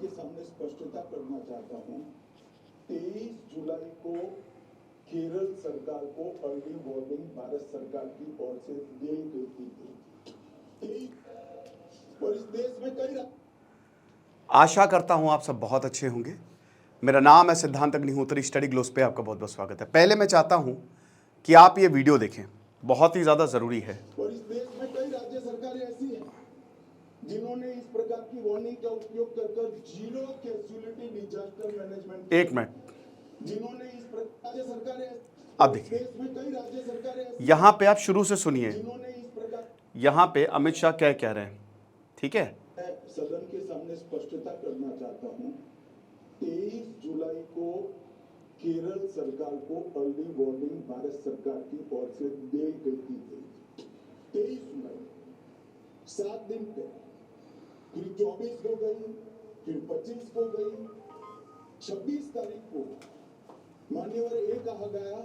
के सामने स्पष्टता करना चाहता हूं, 23 जुलाई को केरल सरकार को अर्ली वार्निंग भारत सरकार की ओर से दी गई थी। और इस देश में कई आशा करता हूं आप सब बहुत अच्छे होंगे। मेरा नाम है सिद्धांत अग्निहोत्री, स्टडी ग्लोस पे आपका बहुत बहुत स्वागत है। पहले मैं चाहता हूं कि आप ये वीडियो देखें, बहुत ही ज़्यादा ज़रूरी है। और इस देश में कई राज्य सरकारें ऐसी हैं जिन्होंने इस प्रकार की वार्निंग का उपयोग कर जीरो कैजुअलिटी डिजास्टर मैनेजमेंट, एक मिनट, जिन्होंने इस प्रकार राज्य सरकारें, अब देखिए, देश में कई राज्य सरकारें ऐसी यहाँ पे आप शुरू से सुनिए, जिन्होंने इस प्रकार, यहाँ पे अमित शाह क्या कह रहे हैं, ठीक है। सदन के सामने स्पष्टता करना चाहता हूं, 23 जुलाई को केरल सरकार को अर्ली वार्निंग भारत सरकार की ओर से दी गई थी। 23 जुलाई, 7 दिन पहले, फिर 24 को गई, फिर 25 को गई, 26 तारीख को मान्यवर ये कहा गया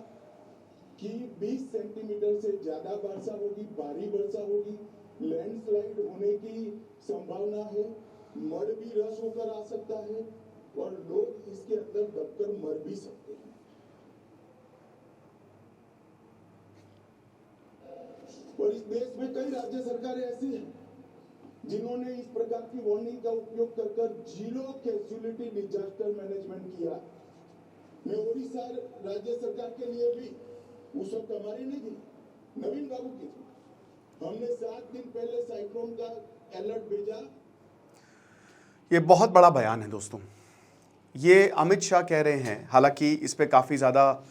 कि 20 सेंटीमीटर से ज्यादा वर्षा होगी, भारी वर्षा होगी, लैंडस्लाइड होने की संभावना है, मड भी रस होकर आ सकता है और लोग इसके अंदर दबकर मर भी सकते हैं। और इस देश में कई राज्य सरकारें ऐसी हैं जिन्होंने इस प्रकार की वार्निंग का उपयोग कर जीरो कैजुअलिटी डिजास्टर मैनेजमेंट किया। मैं ओडिशा राज्य सरकार के लिए भी उस वक्त हमारी नहीं थी, नवीन बाबू की थी। हमने 7 दिन पहले साइक्लोन का अलर्ट भेजा। ये बहुत बड़ा बयान है दोस्तों, ये अमित शाह कह रहे हैं। हालांकि इस पे काफ़ी ज़्यादा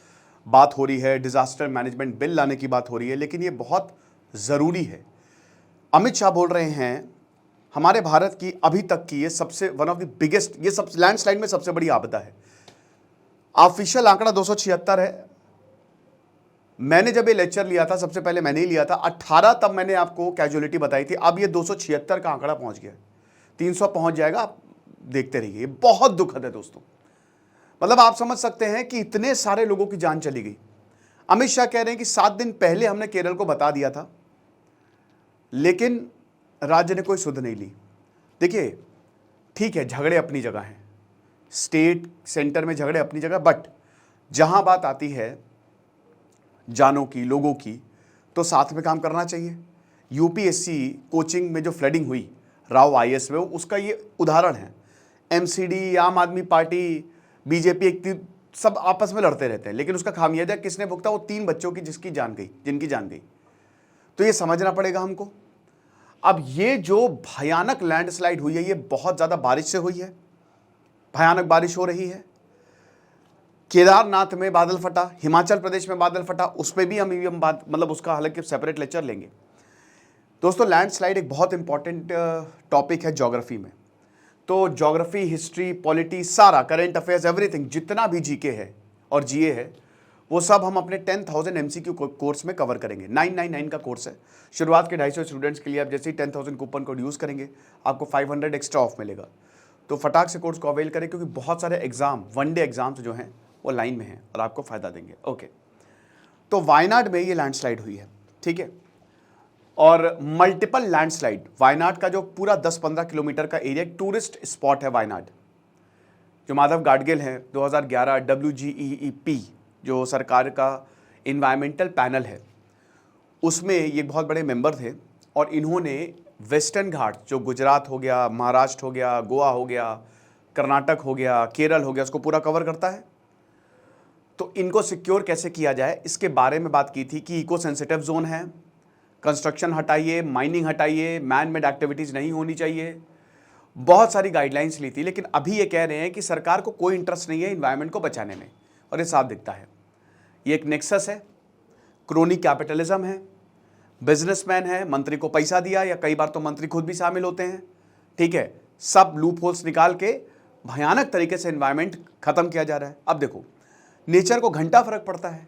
बात हो रही है, डिज़ास्टर मैनेजमेंट बिल लाने की बात हो रही है, लेकिन ये बहुत ज़रूरी है। अमित शाह बोल रहे हैं हमारे भारत की अभी तक की ये सबसे वन ऑफ द बिगेस्ट, ये सब लैंडस्लाइड में सबसे बड़ी आपदा है। ऑफिशियल आंकड़ा 276 है। मैंने जब ये लेक्चर लिया था, सबसे पहले मैंने ही लिया था 18, तब मैंने आपको कैजुअलिटी बताई थी। अब ये 276 का आंकड़ा पहुंच गया, 300 पहुंच जाएगा, आप देखते रहिए। ये बहुत दुखद है दोस्तों। मतलब आप समझ सकते हैं कि इतने सारे लोगों की जान चली गई। अमित शाह कह रहे हैं कि 7 दिन पहले हमने केरल को बता दिया था, लेकिन राज्य ने कोई सुध नहीं ली। देखिए, ठीक है, झगड़े अपनी जगह हैं, स्टेट सेंटर में झगड़े अपनी जगह, बट जहां बात आती है जानों की, लोगों की, तो साथ में काम करना चाहिए। यूपीएससी कोचिंग में जो फ्लडिंग हुई राव आईएएस में, उसका ये उदाहरण है। एमसीडी, आम आदमी पार्टी, बीजेपी, सब आपस में लड़ते रहते हैं, लेकिन उसका खामियाजा किसने भुगता? वो 3 बच्चों की जिनकी जान गई। तो ये समझना पड़ेगा हमको। अब ये जो भयानक लैंडस्लाइड हुई है, ये बहुत ज़्यादा बारिश से हुई है, भयानक बारिश हो रही है। केदारनाथ में बादल फटा, हिमाचल प्रदेश में बादल फटा, उस पर भी हम बात, मतलब उसका हालांकि सेपरेट लेक्चर लेंगे। दोस्तों, लैंडस्लाइड एक बहुत इंपॉर्टेंट टॉपिक है ज्योग्राफी में। तो ज्योग्राफी, हिस्ट्री, पॉलिटी, सारा करंट अफेयर्स, एवरीथिंग जितना भी जीके है और जीए है, वो सब हम अपने 10,000 MCQ कोर्स में कवर करेंगे। 999 का कोर्स है। शुरुआत के 250 स्टूडेंट्स के लिए आप जैसे ही 10,000 कूपन कोड यूज़ करेंगे, आपको 500 एक्स्ट्रा ऑफ मिलेगा। तो फटाक से कोर्स को अवेल करें, क्योंकि बहुत सारे एग्जाम, 1 डे एग्जाम्स जो हैं वो लाइन में हैं और आपको फ़ायदा देंगे। ओके, तो वायनाड में ये लैंडस्लाइड हुई है, ठीक है, और मल्टीपल लैंडस्लाइड। वायनाड का जो पूरा 10-15 किलोमीटर का एरिया टूरिस्ट स्पॉट है वायनाड। जो माधव गाडगिल हैं, 2011 WGEEP जो सरकार का इन्वायरमेंटल पैनल है, उसमें ये बहुत बड़े मेंबर थे, और इन्होंने वेस्टर्न घाट, जो गुजरात हो गया, महाराष्ट्र हो गया, गोवा हो गया, कर्नाटक हो गया, केरल हो गया, उसको पूरा कवर करता है। तो इनको सिक्योर कैसे किया जाए, इसके बारे में बात की थी कि इको सेंसिटिव जोन है, कंस्ट्रक्शन हटाइए, माइनिंग हटाइए, मैन मेड एक्टिविटीज़ नहीं होनी चाहिए, बहुत सारी गाइडलाइंस ली थी। लेकिन अभी ये कह रहे हैं कि सरकार को कोई इंटरेस्ट नहीं है इन्वायरमेंट को बचाने में, और ये साफ दिखता है। ये एक नेक्सस है, क्रोनी कैपिटलिज्म है, बिजनेसमैन है, मंत्री को पैसा दिया, या कई बार तो मंत्री खुद भी शामिल होते हैं, ठीक है, सब लूप होल्स निकाल के भयानक तरीके से एनवायरनमेंट खत्म किया जा रहा है। अब देखो, नेचर को घंटा फर्क पड़ता है,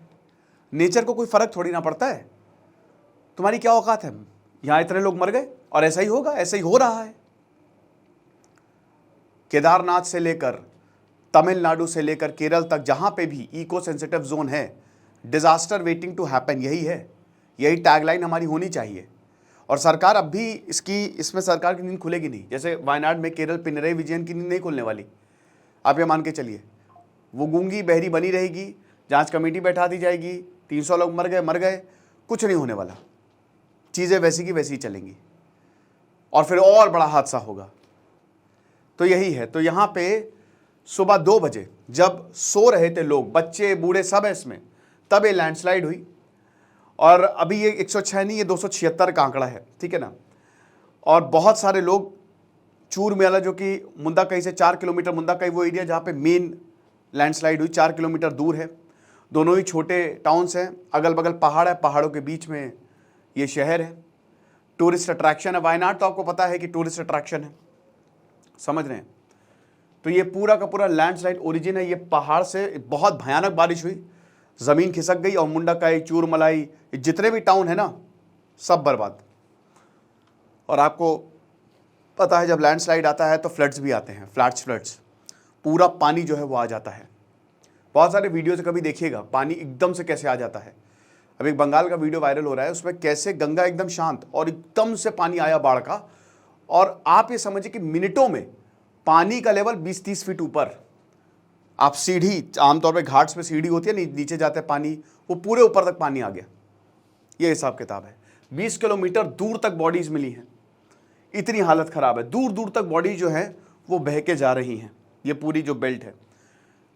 नेचर को कोई फर्क थोड़ी ना पड़ता है। तुम्हारी क्या औकात है, यहां इतने लोग मर गए और ऐसा ही होगा, ऐसा ही हो रहा है। केदारनाथ से लेकर तमिलनाडु से लेकर केरल तक, जहां पे भी इको सेंसिटिव जोन है, डिजास्टर वेटिंग टू हैपन, यही है, यही टैगलाइन हमारी होनी चाहिए। और सरकार अब भी इसमें सरकार की नींद खुलेगी नहीं। जैसे वायनाड में केरल पिनरई विजयन की नींद नहीं खुलने वाली, आप ये मान के चलिए। वो गूंगी बहरी बनी रहेगी, जांच कमेटी बैठा दी जाएगी, 300 लोग मर गए, कुछ नहीं होने वाला, चीज़ें वैसी की वैसी चलेंगी और फिर और बड़ा हादसा होगा। तो यही है। तो यहाँ पे सुबह 2 बजे जब सो रहे थे लोग, बच्चे बूढ़े सब है इसमें, तब ये लैंडस्लाइड हुई। और अभी ये 106 नहीं, ये 276 का आंकड़ा है, ठीक है ना। और बहुत सारे लोग चूर मेला, जो कि मुंदाकई से 4 किलोमीटर, मुंदाकई वो एरिया जहाँ पे मेन लैंडस्लाइड हुई 4 किलोमीटर दूर है। दोनों ही छोटे टाउन्स हैं, अगल बगल पहाड़ है, पहाड़ों के बीच में ये शहर है। टूरिस्ट अट्रैक्शन है वायनाड, तो आपको पता है कि टूरिस्ट अट्रैक्शन है, समझ रहे हैं। तो ये पूरा का पूरा लैंडस्लाइड ओरिजिन है। ये पहाड़ से बहुत भयानक बारिश हुई, ज़मीन खिसक गई और मुंडाकई, चूरमलाई, जितने भी टाउन है ना, सब बर्बाद। और आपको पता है जब लैंडस्लाइड आता है तो फ्लड्स भी आते हैं, फ्लड्स, पूरा पानी जो है वो आ जाता है। बहुत सारे वीडियो से कभी देखिएगा पानी एकदम से कैसे आ जाता है। अभी एक बंगाल का वीडियो वायरल हो रहा है, उसमें कैसे गंगा एकदम शांत और एकदम से पानी आया बाढ़ का। और आप ये समझिए कि मिनटों में पानी का लेवल 20-30 फीट ऊपर। आप सीढ़ी, आमतौर पे घाट्स पे सीढ़ी होती है, नीचे जाते हैं पानी, वो पूरे ऊपर तक पानी आ गया। ये हिसाब किताब है। 20 किलोमीटर दूर तक बॉडीज मिली हैं, इतनी हालत खराब है। दूर दूर तक बॉडी जो है वो बह के जा रही हैं, ये पूरी जो बेल्ट है।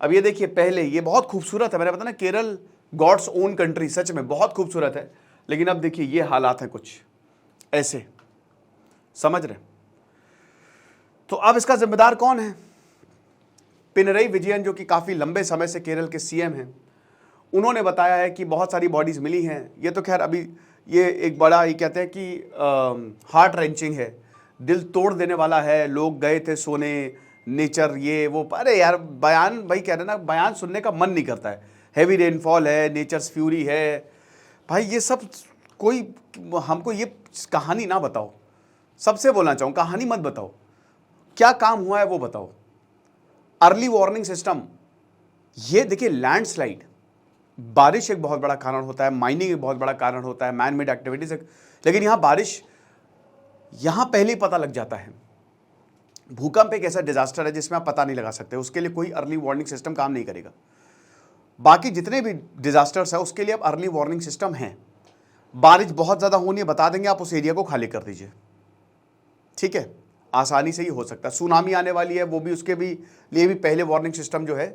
अब ये देखिए, पहले ये बहुत खूबसूरत है, मैंने बताया ना, केरल गॉड्स ओन कंट्री, सच में बहुत खूबसूरत है। लेकिन अब देखिए ये हालात हैं कुछ ऐसे, समझ रहे। तो अब इसका जिम्मेदार कौन है? पिनरई विजयन, जो कि काफ़ी लंबे समय से केरल के सीएम हैं, उन्होंने बताया है कि बहुत सारी बॉडीज़ मिली हैं। ये तो खैर अभी ये एक बड़ा, ये कहते हैं कि हार्ट रेंचिंग है, दिल तोड़ देने वाला है। लोग गए थे सोने, नेचर ये वो, अरे यार बयान, भाई कह रहे ना, बयान सुनने का मन नहीं करता है। हैवी रेनफॉल है, नेचर्स फ्यूरी है, भाई ये सब कोई हमको ये कहानी ना बताओ। सबसे बोलना चाहूँ, कहानी मत बताओ, क्या काम हुआ है वो बताओ। अर्ली वार्निंग सिस्टम, ये देखिए लैंडस्लाइड, बारिश एक बहुत बड़ा कारण होता है, माइनिंग एक बहुत बड़ा कारण होता है, मैन मेड एक्टिविटीज, लेकिन यहाँ बारिश, यहाँ पहले ही पता लग जाता है। भूकंप एक ऐसा डिजास्टर है जिसमें आप पता नहीं लगा सकते, उसके लिए कोई अर्ली वार्निंग सिस्टम काम नहीं करेगा। बाकी जितने भी डिजास्टर्स है उसके लिए अब अर्ली वार्निंग सिस्टम है। बारिश बहुत ज़्यादा होनी है, बता देंगे, आप उस एरिया को खाली कर दीजिए, ठीक है, आसानी से ही हो सकता है। सुनामी आने वाली है, वो भी, उसके भी लिए भी पहले वार्निंग सिस्टम जो है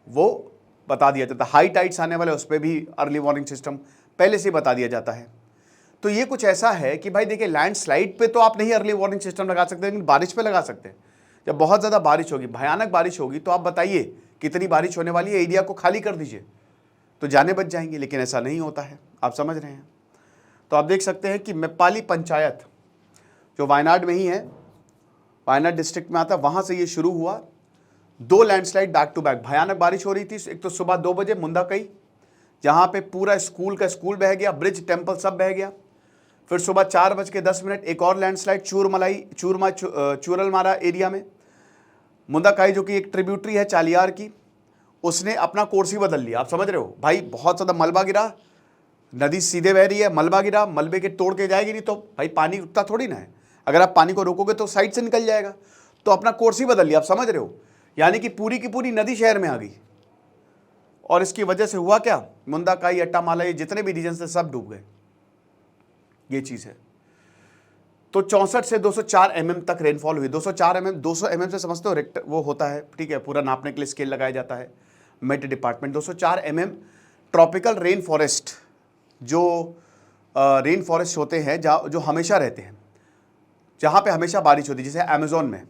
वो बता दिया जाता है। हाई टाइड्स आने वाले, उस पर भी अर्ली वार्निंग सिस्टम पहले से ही बता दिया जाता है। तो ये कुछ ऐसा है कि भाई देखिए, लैंडस्लाइड पे तो आप नहीं अर्ली वार्निंग सिस्टम लगा सकते, लेकिन बारिश पे लगा सकते हैं। जब बहुत ज़्यादा बारिश होगी, भयानक बारिश होगी, तो आप बताइए कितनी बारिश होने वाली है, एरिया को खाली कर दीजिए, तो जाने बच जाएंगी। लेकिन ऐसा नहीं होता है, आप समझ रहे हैं। तो आप देख सकते हैं कि मेप्पाली पंचायत जो वायनाड में ही है, वायनाड डिस्ट्रिक्ट में आता है, वहाँ से ये शुरू हुआ। 2 लैंडस्लाइड बैक टू बैक, भयानक बारिश हो रही थी। एक तो सुबह 2 बजे मुंदाकई, जहाँ पे पूरा स्कूल का स्कूल बह गया, ब्रिज, टेम्पल सब बह गया। फिर सुबह 4:10 एक और लैंडस्लाइड चूरलमारा एरिया में। मुंदाकई जो कि एक ट्रिब्यूटरी है चालियार की, उसने अपना कोर्स ही बदल लिया। आप समझ रहे हो भाई, बहुत ज़्यादा मलबा गिरा, नदी सीधे बह रही है, मलबा गिरा, मलबे के तोड़ के जाएगी नहीं तो भाई पानी रुकता थोड़ी ना है। अगर आप पानी को रोकोगे तो साइड से निकल जाएगा, तो अपना कोर्स ही बदल लिया। आप समझ रहे हो, यानी कि पूरी की पूरी नदी शहर में आ गई। और इसकी वजह से हुआ क्या, मुंदाकई, अट्टामाला, ये जितने भी रीजन थे सब डूब गए। ये चीज़ है। तो 64 से 204 mm तक रेनफॉल हुई। 204 mm, 200 mm से समझते हो रेक्टर वो होता है, ठीक है, पूरा नापने के लिए स्केल लगाया जाता है met department. 204 mm tropical rain forest, जो रेन फॉरेस्ट होते हैं जो हमेशा रहते हैं, जहाँ पे हमेशा बारिश होती है, जैसे अमेजोन में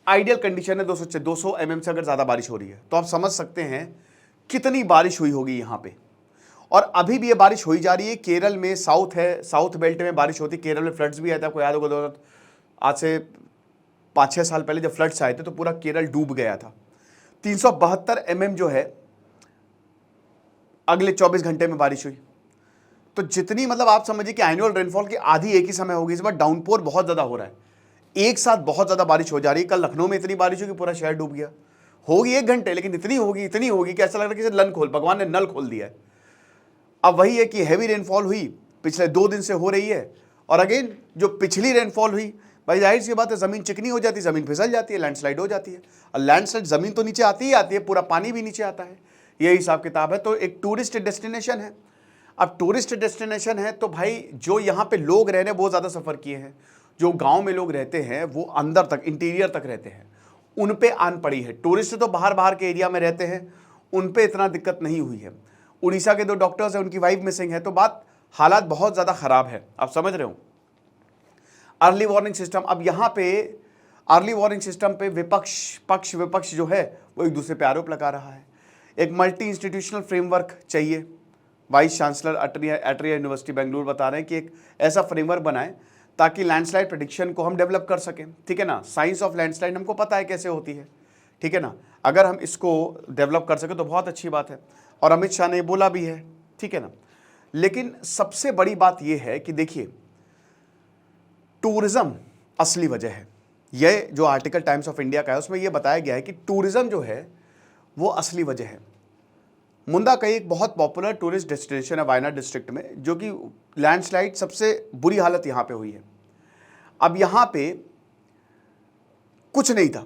आइडियल कंडीशन है 200 mm से अगर ज़्यादा बारिश हो रही है, तो आप समझ सकते हैं कितनी बारिश हुई होगी यहाँ पे। और अभी भी ये बारिश हो ही जा रही है। केरल में साउथ है, साउथ बेल्ट में बारिश होती है। केरल में फ्लड्स भी आए थे, आपको याद होगा, आज से 5-6 साल पहले जब फ्लड्स आए थे तो पूरा केरल डूब गया था। 372 mm जो है अगले 24 घंटे में बारिश हुई। तो जितनी, मतलब आप समझिए कि एनुअल रेनफॉल की आधी एक ही समय होगी। इस बार डाउनपोर बहुत ज़्यादा हो रहा है, एक साथ बहुत ज़्यादा बारिश हो जा रही है। कल लखनऊ में इतनी बारिश होगी पूरा शहर डूब गया। होगी 1 घंटे, लेकिन इतनी होगी कि ऐसा लग रहा है कि भगवान ने नल खोल दिया है। अब वही है कि हैवी रेनफॉल हुई पिछले 2 दिन से हो रही है। और अगेन जो पिछली रेनफॉल हुई, भाई जाहिर सी बात है ज़मीन चिकनी हो जाती है, ज़मीन फिसल जाती है, लैंडस्लाइड हो जाती है। और लैंडस्लाइड ज़मीन तो नीचे आती ही आती है, पूरा पानी भी नीचे आता है, यही हिसाब किताब है। तो एक टूरिस्ट डेस्टिनेशन है। अब टूरिस्ट डेस्टिनेशन है तो भाई जो यहाँ पे लोग रह रहे हैं वो ज़्यादा सफ़र किए हैं, जो गाँव में लोग रहते हैं वो अंदर तक इंटीरियर तक रहते हैं, उन पे आन पड़ी है। टूरिस्ट तो बाहर के एरिया में रहते हैं, उन पे इतना दिक्कत नहीं हुई है। उड़ीसा के 2 डॉक्टर्स हैं, उनकी वाइफ मिसिंग है, तो हालात बहुत ज़्यादा ख़राब है, आप समझ रहे हो। अर्ली वार्निंग सिस्टम, अब यहाँ पे अर्ली वार्निंग सिस्टम पे पक्ष विपक्ष जो है वो एक दूसरे पे आरोप लगा रहा है। एक मल्टी इंस्टीट्यूशनल फ्रेमवर्क चाहिए। वाइस चांसलर अटरिया यूनिवर्सिटी बेंगलुरु बता रहे हैं कि एक ऐसा फ्रेमवर्क बनाएं ताकि लैंडस्लाइड प्रेडिक्शन को हम डेवलप कर सकें, ठीक है ना। साइंस ऑफ लैंडस्लाइड हमको पता है कैसे होती है, ठीक है ना। अगर हम इसको डेवलप कर सकें तो बहुत अच्छी बात है, और अमित शाह ने बोला भी है, ठीक है ना। लेकिन सबसे बड़ी बात यह है कि देखिए, टूरिज्म असली वजह है। यह जो आर्टिकल टाइम्स ऑफ इंडिया का है उसमें यह बताया गया है कि टूरिज्म जो है वो असली वजह है। मुंदा कई एक बहुत पॉपुलर टूरिस्ट डेस्टिनेशन है वायनाड डिस्ट्रिक्ट में, जो कि लैंडस्लाइड सबसे बुरी हालत यहाँ पे हुई है। अब यहाँ पे कुछ नहीं था,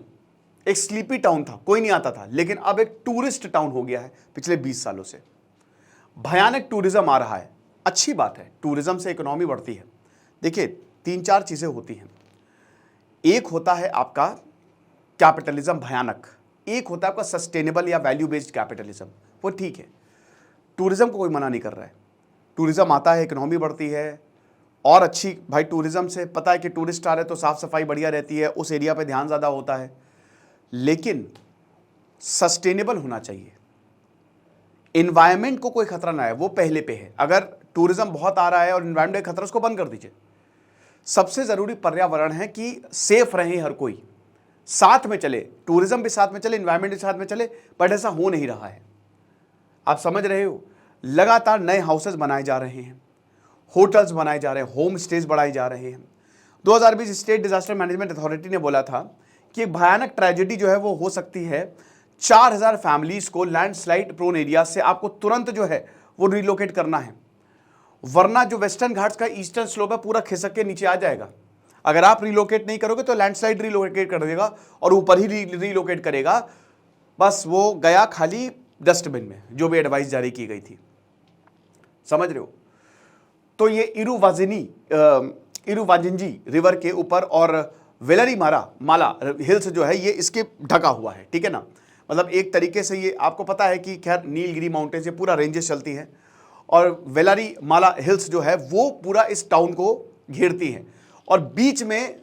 एक स्लीपी टाउन था, कोई नहीं आता था, लेकिन अब एक टूरिस्ट टाउन हो गया है पिछले 20 सालों से। भयानक टूरिज्म आ रहा है, अच्छी बात है, टूरिज्म से इकोनॉमी बढ़ती है। देखिए 3-4 चीज़ें होती हैं। एक होता है आपका कैपिटलिज्म भयानक, एक होता है आपका सस्टेनेबल या वैल्यू बेस्ड कैपिटलिज्म, वो ठीक है। टूरिज्म को कोई मना नहीं कर रहा है, टूरिज्म आता है, इकोनॉमी बढ़ती है और अच्छी, भाई टूरिज्म से पता है कि टूरिस्ट आ रहे तो साफ़ सफाई बढ़िया रहती है, उस एरिया पे ध्यान ज़्यादा होता है, लेकिन सस्टेनेबल होना चाहिए। इन्वायरमेंट को कोई खतरा ना है, वो पहले पे है। अगर टूरिज्म बहुत आ रहा है और इन्वायरमेंट का खतरा, उसको बंद कर दीजिए। सबसे ज़रूरी पर्यावरण है कि सेफ रहे हर कोई, साथ में चले, टूरिज्म भी साथ में चले, इन्वायरमेंट भी साथ में चले, बट ऐसा हो नहीं रहा है। आप समझ रहे हो, लगातार नए हाउसेज बनाए जा रहे हैं, होटल्स बनाए जा रहे हैं, होम स्टेज बढ़ाए जा रहे हैं। 2020 स्टेट डिजास्टर मैनेजमेंट अथॉरिटी ने बोला था कि एक भयानक ट्रेजेडी जो है वो हो सकती है। 4000 फैमिलीज को लैंडस्लाइड प्रोन एरिया से आपको तुरंत जो है वो रिलोकेट करना है, वरना जो वेस्टर्न घाट्स का ईस्टर्न स्लोप है पूरा खिसक के नीचे आ जाएगा। अगर आप रिलोकेट नहीं करोगे तो लैंडस्लाइड रिलोकेट कर देगा और ऊपर ही रिलोकेट करेगा, बस वो गया खाली डस्टबिन में, जो भी एडवाइस जारी की गई थी, समझ रहे हो। तो ये इरुवांजिंजी रिवर के ऊपर और वेलरी माला हिल्स जो है ये इसके ढका हुआ है, ठीक है ना। मतलब एक तरीके से ये आपको पता है कि खैर नीलगिरी माउंटेन से पूरा रेंजेस चलती हैं और वेलरी माला हिल्स जो है वो पूरा इस टाउन को घेरती हैं और बीच में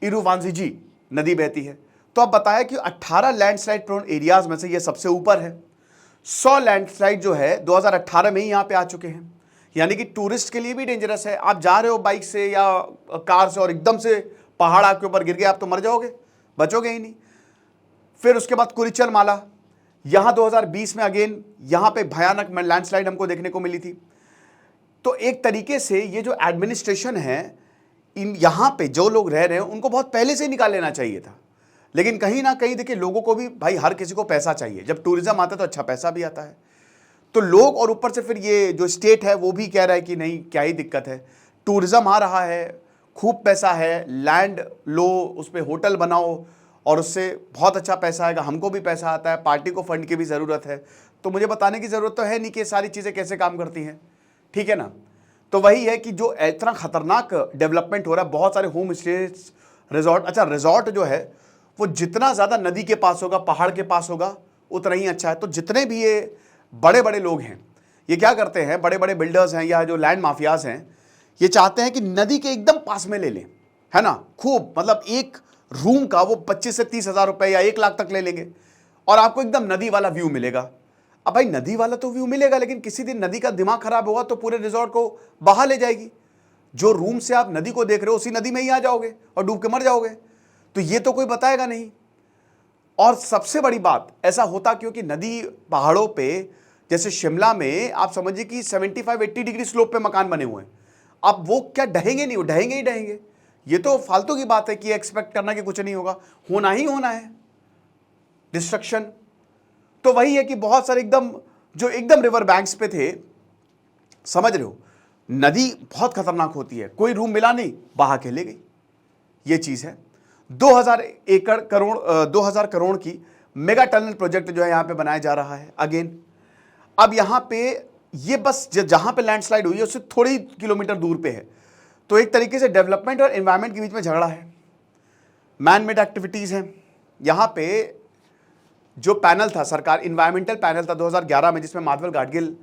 इरुवांजिंजी नदी बहती है। तो अब बताया कि 18 लैंडस्लाइड प्रोन एरियाज में से ये सबसे ऊपर है। 100 लैंडस्लाइड जो है 2018 में ही यहाँ पे आ चुके हैं, यानी कि टूरिस्ट के लिए भी डेंजरस है। आप जा रहे हो बाइक से या कार से और एकदम से पहाड़ आपके ऊपर गिर गया, आप तो मर जाओगे, बचोगे ही नहीं। फिर उसके बाद कुरिचल माला, यहाँ 2020 में अगेन यहाँ पे भयानक लैंडस्लाइड हमको देखने को मिली थी। तो एक तरीके से ये जो एडमिनिस्ट्रेशन है, इन यहाँ पे जो लोग रह रहे हैं उनको बहुत पहले से निकाल लेना चाहिए था, लेकिन कहीं ना कहीं देखिए लोगों को भी, भाई हर किसी को पैसा चाहिए, जब टूरिज्म आता है तो अच्छा पैसा भी आता है। तो लोग, और ऊपर से फिर ये जो स्टेट है वो भी कह रहा है कि नहीं क्या ही दिक्कत है, टूरिज्म आ रहा है, खूब पैसा है, लैंड लो, उस पर होटल बनाओ और उससे बहुत अच्छा पैसा आएगा, हमको भी पैसा आता है, पार्टी को फंड की भी ज़रूरत है, तो मुझे बताने की ज़रूरत तो है नहीं कि ये सारी चीज़ें कैसे काम करती हैं, ठीक है ना। तो वही है कि जो इतना खतरनाक डेवलपमेंट हो रहा है, बहुत सारे होम स्टेज, रिजॉर्ट, अच्छा रिजॉर्ट जो है वो जितना ज़्यादा नदी के पास होगा, पहाड़ के पास होगा, उतना ही अच्छा है। तो जितने भी ये बड़े बड़े लोग हैं, ये क्या करते हैं, बड़े बड़े बिल्डर्स हैं या जो लैंड माफियाज हैं, ये चाहते हैं कि नदी के एकदम पास में ले लें, है ना, खूब, मतलब एक रूम का वो 25 से 30 हज़ार रुपये या 1 लाख तक ले लेंगे और आपको एकदम नदी वाला व्यू मिलेगा। अब भाई नदी वाला तो व्यू मिलेगा, लेकिन किसी दिन नदी का दिमाग खराब होगा तो पूरे रिजॉर्ट को बहा ले जाएगी। जो रूम से आप नदी को देख रहे हो उसी नदी में ही आ जाओगे और डूब के मर जाओगे। तो ये तो कोई बताएगा नहीं। और सबसे बड़ी बात, ऐसा होता क्योंकि नदी पहाड़ों पे, जैसे शिमला में आप समझिए कि 75-80 डिग्री स्लोप पे मकान बने हुए हैं, अब वो क्या ढहेंगे नहीं, वो ढहेंगे ही ढहेंगे। ये तो फालतू की बात है कि एक्सपेक्ट करना कि कुछ नहीं होगा, होना ही होना है डिस्ट्रक्शन। तो वही है कि बहुत सारे एकदम जो एकदम रिवर बैंक्स पे थे, समझ रहे हो, नदी बहुत खतरनाक होती है, कोई रूम मिला नहीं, बहा के ले गई। ये चीज है। 2000 करोड़ की मेगा टनल प्रोजेक्ट जो है यहां पे बनाया जा रहा है अगेन। अब यहां पे ये बस जहां पे लैंडस्लाइड हुई है उससे थोड़ी किलोमीटर दूर पे है, तो एक तरीके से डेवलपमेंट और एनवायरमेंट के बीच में झगड़ा है, मैन मेड एक्टिविटीज हैं। यहां पे जो पैनल था, सरकार इन्वायरमेंटल पैनल था 2011 में, जिसमें माधवल गाडगिल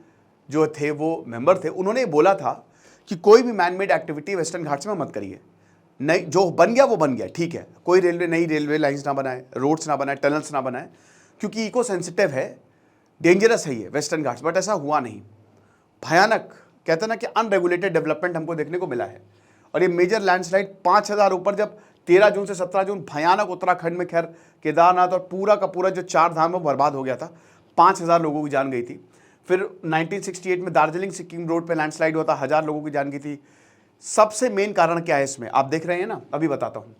जो थे वो मेंबर थे, उन्होंने बोला था कि कोई भी man made activity western Ghats में मत करिए। नहीं, जो बन गया वो बन गया, ठीक है, कोई नई रेलवे लाइंस ना बनाए, रोड्स ना बनाए, टनल्स ना बनाए, क्योंकि इको सेंसिटिव है, डेंजरस है ये वेस्टर्न घाट्स। बट ऐसा हुआ नहीं, भयानक, कहते हैं ना कि अनरेगुलेटेड डेवलपमेंट हमको देखने को मिला है। और ये मेजर लैंडस्लाइड 5000 ऊपर, जब 13 जून से 17 जून भयानक उत्तराखंड में, खैर केदारनाथ और पूरा का पूरा जो 4 धाम है वो बर्बाद हो गया था, 5000 लोगों की जान गई थी। फिर 1968 में दार्जिलिंग सिक्किम रोड पे लैंडस्लाइड हुआ था, 1000 लोगों की जान गई थी। सबसे मेन कारण क्या है इसमें, आप देख रहे हैं ना, अभी बताता हूं।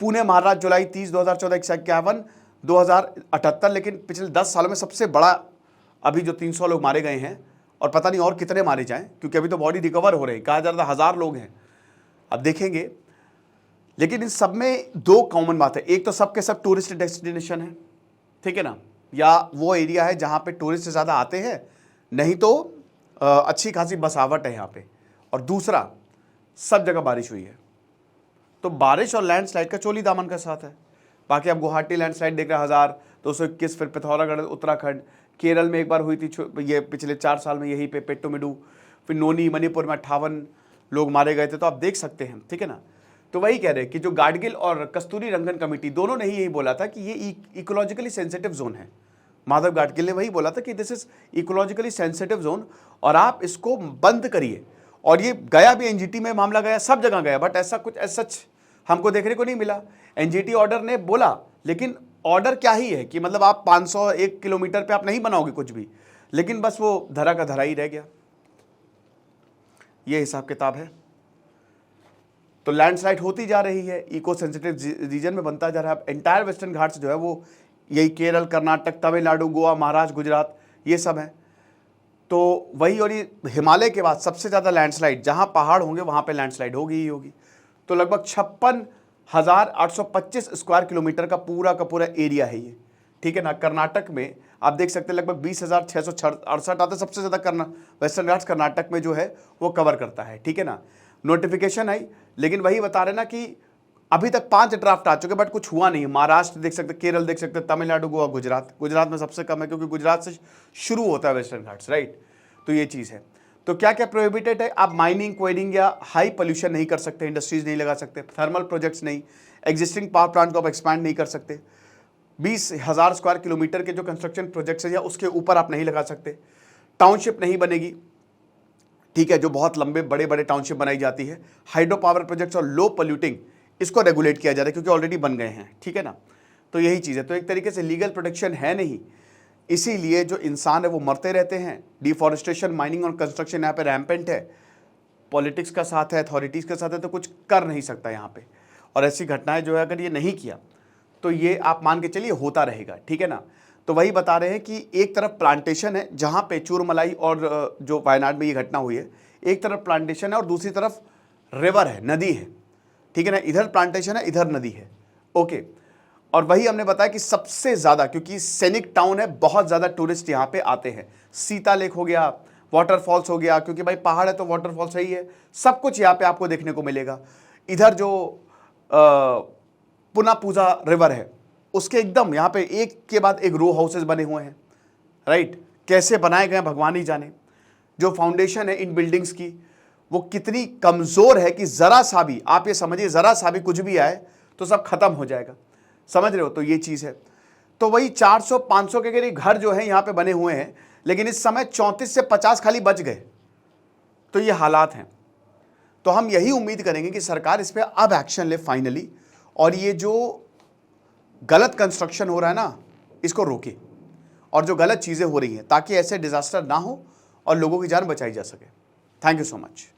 पुणे महाराष्ट्र जुलाई 30 2014, 151 2078, लेकिन पिछले 10 सालों में सबसे बड़ा अभी जो 300 लोग मारे गए हैं, और पता नहीं और कितने मारे जाएं, क्योंकि अभी तो बॉडी रिकवर हो रही, कहा जा रहा था 1000 लोग हैं, अब देखेंगे। लेकिन इन सब में दो कॉमन बात है, एक तो सबके सब टूरिस्ट डेस्टिनेशन है, ठीक है ना, या वो एरिया है जहां पे टूरिस्ट ज़्यादा आते हैं, नहीं तो अच्छी खासी बसावट है यहाँ पे, और दूसरा सब जगह बारिश हुई है। तो बारिश और लैंडस्लाइड का चोली दामन का साथ है। बाकी आप गुवाहाटी लैंडस्लाइड देख रहे हैं 1221, फिर पिथौरागढ़ उत्तराखंड, केरल में एक बार हुई थी ये पिछले 4 साल में यहीं पे पेट्टोमेडू, फिर नोनी मणिपुर में 58 लोग मारे गए थे, तो आप देख सकते हैं, ठीक है ना। तो वही कह रहे हैं कि जो गाडगिल और कस्तूरी रंगन कमेटी दोनों ने ही यही बोला था कि ये इकोलॉजिकली सेंसिटिव जोन है। माधव गाडगिल ने वही बोला था कि this is ecologically sensitive zone और आप इसको बंद करिए। और ये गया भी, एनजीटी में मामला गया, सब जगह गया, बट ऐसा कुछ सच हमको देखने को नहीं मिला। एनजीटी ऑर्डर ने बोला, लेकिन ऑर्डर क्या ही है कि मतलब आप 501 किलोमीटर पे आप नहीं बनाओगे कुछ भी, लेकिन बस वो धरा का धरा ही रह गया। ये हिसाब किताब है। तो लैंडस्लाइड होती जा रही है, इको सेंसिटिव रीजन में बनता जा रहा है। एंटायर वेस्टर्न घाट्स जो है वो यही केरल, कर्नाटक, तमिलनाडु, गोवा, महाराष्ट्र, गुजरात, ये सब है। तो वही, और ये हिमालय के बाद सबसे ज़्यादा लैंडस्लाइड, जहाँ पहाड़ होंगे वहाँ पे लैंडस्लाइड होगी ही होगी। तो लगभग 56,825 स्क्वायर किलोमीटर का पूरा एरिया है ये, ठीक है ना। कर्नाटक में आप देख सकते हैं लगभग 20,668 आते, सबसे ज़्यादा वेस्टर्न घाट्स कर्नाटक में जो है वो कवर करता है, ठीक है ना। नोटिफिकेशन आई, लेकिन वही बता रहे ना कि अभी तक 5 ड्राफ्ट आ चुके, बट कुछ हुआ नहीं। महाराष्ट्र देख सकते, केरल देख सकते, तमिलनाडु, गोवा, गुजरात में सबसे कम है, क्योंकि गुजरात से शुरू होता है वेस्टर्न घाट्स, राइट। तो ये चीज़ है। तो क्या क्या प्रोहिबिटेड है, आप माइनिंग, क्वेरिंग या हाई पोल्यूशन नहीं कर सकते, इंडस्ट्रीज नहीं लगा सकते, थर्मल प्रोजेक्ट्स नहीं, एग्जिस्टिंग पावर प्लांट को आप एक्सपैंड नहीं कर सकते, 20,000 स्क्वायर किलोमीटर के जो कंस्ट्रक्शन प्रोजेक्ट्स है या उसके ऊपर आप नहीं लगा सकते, टाउनशिप नहीं बनेगी, ठीक है, जो बहुत लंबे बड़े बड़े टाउनशिप बनाई जाती है, हाइड्रो पावर प्रोजेक्ट्स और लो पोल्यूटिंग, इसको रेगुलेट किया जा रहा है क्योंकि ऑलरेडी बन गए हैं, ठीक है ना। तो यही चीज़ है। तो एक तरीके से लीगल प्रोटेक्शन है नहीं, इसीलिए जो इंसान है वो मरते रहते हैं। डिफॉरेस्टेशन, माइनिंग और कंस्ट्रक्शन यहाँ पे रैम्पेंट है। पॉलिटिक्स का साथ है, अथॉरिटीज़ का साथ है, तो कुछ कर नहीं सकता यहाँ पे। और ऐसी घटनाएं जो है अगर ये नहीं किया तो ये आप मान के चलिए होता रहेगा, ठीक है ना। तो वही बता रहे हैं कि एक तरफ प्लांटेशन है जहाँ पे चूरमलाई और जो वायनाड में ये घटना हुई है, एक तरफ प्लांटेशन है और दूसरी तरफ रिवर है, नदी है, ठीक है ना। इधर प्लांटेशन है, इधर नदी है, ओके। और वही हमने बताया कि सबसे ज़्यादा, क्योंकि सैनिक टाउन है, बहुत ज़्यादा टूरिस्ट यहाँ पे आते हैं। सीता लेक हो गया, वाटरफॉल्स हो गया, क्योंकि भाई पहाड़ है तो वाटरफॉल्स सही है, सब कुछ यहाँ पे आपको देखने को मिलेगा। इधर जो पुनापूजा रिवर है, उसके एकदम यहाँ पे एक के बाद एक रो हाउसेस बने हुए हैं, राइट। कैसे बनाए गए भगवान ही जाने। जो फाउंडेशन है इन बिल्डिंग्स की वो कितनी कमज़ोर है कि ज़रा सा भी, आप ये समझिए, ज़रा सा भी कुछ भी आए तो सब खत्म हो जाएगा, समझ रहे हो। तो ये चीज़ है। तो वही 400-500 के करीब घर जो है यहाँ पे बने हुए हैं, लेकिन इस समय 34 से 50 खाली बच गए। तो ये हालात हैं। तो हम यही उम्मीद करेंगे कि सरकार इस पर अब एक्शन ले फाइनली, और ये जो गलत कंस्ट्रक्शन हो रहा है ना, इसको रोके, और जो गलत चीज़ें हो रही हैं, ताकि ऐसे डिजास्टर ना हो और लोगों की जान बचाई जा सके। Thank you so much.